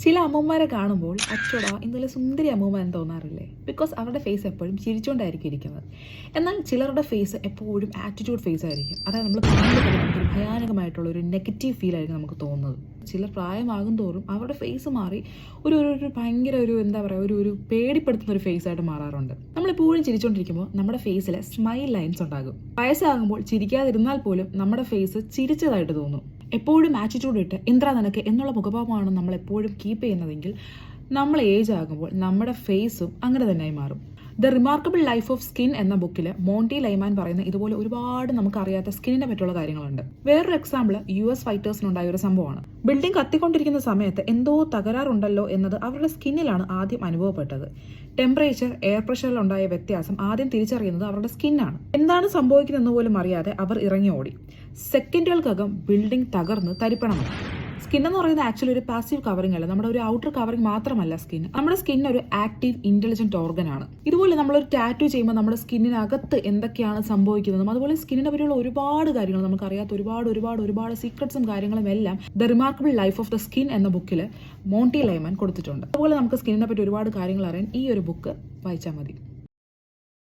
ചില അമ്മമാരെ കാണുമ്പോൾ അച്ചോടാ ഇന്നലെ സുന്ദരി അമ്മൂമ്മ എന്ന് തോന്നാറില്ലേ? ബിക്കോസ് അവരുടെ ഫേസ് എപ്പോഴും ചിരിച്ചുകൊണ്ടായിരിക്കും ഇരിക്കുന്നത്. എന്നാൽ ചിലരുടെ ഫേസ് എപ്പോഴും ആറ്റിറ്റ്യൂഡ് ഫേസ് ആയിരിക്കും. അതായത് നമ്മൾ കാണുമ്പോൾ നമുക്കൊരു ഭയാനകമായിട്ടുള്ള ഒരു നെഗറ്റീവ് ഫീൽ ആയിരിക്കും നമുക്ക് തോന്നുന്നത്. ചിലർ പ്രായമാകും തോറും അവരുടെ ഫേസ് മാറി ഒരു ഭയങ്കര എന്താ പറയുക, ഒരു പേടിപ്പെടുത്തുന്ന ഒരു ഫേസ് ആയിട്ട് മാറാറുണ്ട്. നമ്മളെപ്പോഴും ചിരിച്ചുകൊണ്ടിരിക്കുമ്പോൾ നമ്മുടെ ഫേസിൽ സ്മൈൽ ലൈൻസ് ഉണ്ടാകും. വയസ്സാകുമ്പോൾ ചിരിക്കാതിരുന്നാൽ പോലും നമ്മുടെ ഫേസ് ചിരിച്ചതായിട്ട് തോന്നും. എപ്പോഴും ആറ്റിറ്റ്യൂഡ് ഇട്ട് ഇന്ദ്ര നിനക്ക് എന്നുള്ള മുഖഭാവമാണ് നമ്മൾ എപ്പോഴും കീപ്പ് ചെയ്യുന്നതെങ്കിൽ നമ്മൾ ഏജ് ആകുമ്പോൾ നമ്മുടെ ഫേസും അങ്ങനെ തന്നെയായി മാറും. The remarkable life of skin എന്ന ബുക്കിൽ മോണ്ടി ലൈമാൻ പറയുന്ന ഇതുപോലെ ഒരുപാട് നമുക്കറിയാത്ത സ്കിന്നിനെ പറ്റിയുള്ള കാര്യങ്ങളുണ്ട്. വേറൊരു എക്സാമ്പിൾ US ഫൈറ്റേഴ്സിനുണ്ടായ ഒരു സംഭവമാണ്. ബിൽഡിംഗ് കത്തിക്കൊണ്ടിരിക്കുന്ന സമയത്ത് എന്തോ തകരാറുണ്ടല്ലോ എന്നത് അവരുടെ സ്കിന്നിലാണ് ആദ്യം അനുഭവപ്പെട്ടത്. ടെമ്പറേച്ചർ, എയർ പ്രഷറിലുണ്ടായ വ്യത്യാസം ആദ്യം തിരിച്ചറിയുന്നത് അവരുടെ സ്കിന്നാണ്. എന്താണ് സംഭവിക്കുന്നതെന്ന് പോലും അറിയാതെ അവർ ഇറങ്ങി ഓടി. സെക്കൻഡുകൾക്കകം ബിൽഡിംഗ് തകർന്ന് തരിപ്പണമായി. സ്കിൻ എന്ന് പറയുന്നത് ആക്ച്വലി ഒരു പാസീവ് കവറിംഗ് അല്ല, നമ്മുടെ ഒരു ഔട്ടർ കവറിംഗ് മാത്രമല്ല സ്കിൻ. നമ്മുടെ സ്കിൻ ഒരു ആക്റ്റീവ് ഇന്റലിജന്റ് ഓർഗൻ ആണ്. ഇതുപോലെ നമ്മളൊരു ടാറ്റു ചെയ്യുമ്പോൾ നമ്മുടെ സ്കിന്നിനകത്ത് എന്തൊക്കെയാണ് സംഭവിക്കുന്നതും അതുപോലെ സ്കിന്നിനെ പറ്റിയുള്ള ഒരുപാട് കാര്യങ്ങൾ നമുക്ക് അറിയാത്ത ഒരുപാട് സീക്രട്സും കാര്യങ്ങളും എല്ലാം the remarkable life of the skin എന്ന ബുക്കിൽ മോണ്ടി ലൈമാൻ കൊടുത്തിട്ടുണ്ട്. അതുപോലെ നമുക്ക് സ്കിന്നിനെ പറ്റി ഒരുപാട് കാര്യങ്ങൾ അറിയാൻ ഈ ഒരു ബുക്ക് വായിച്ചാൽ മതി.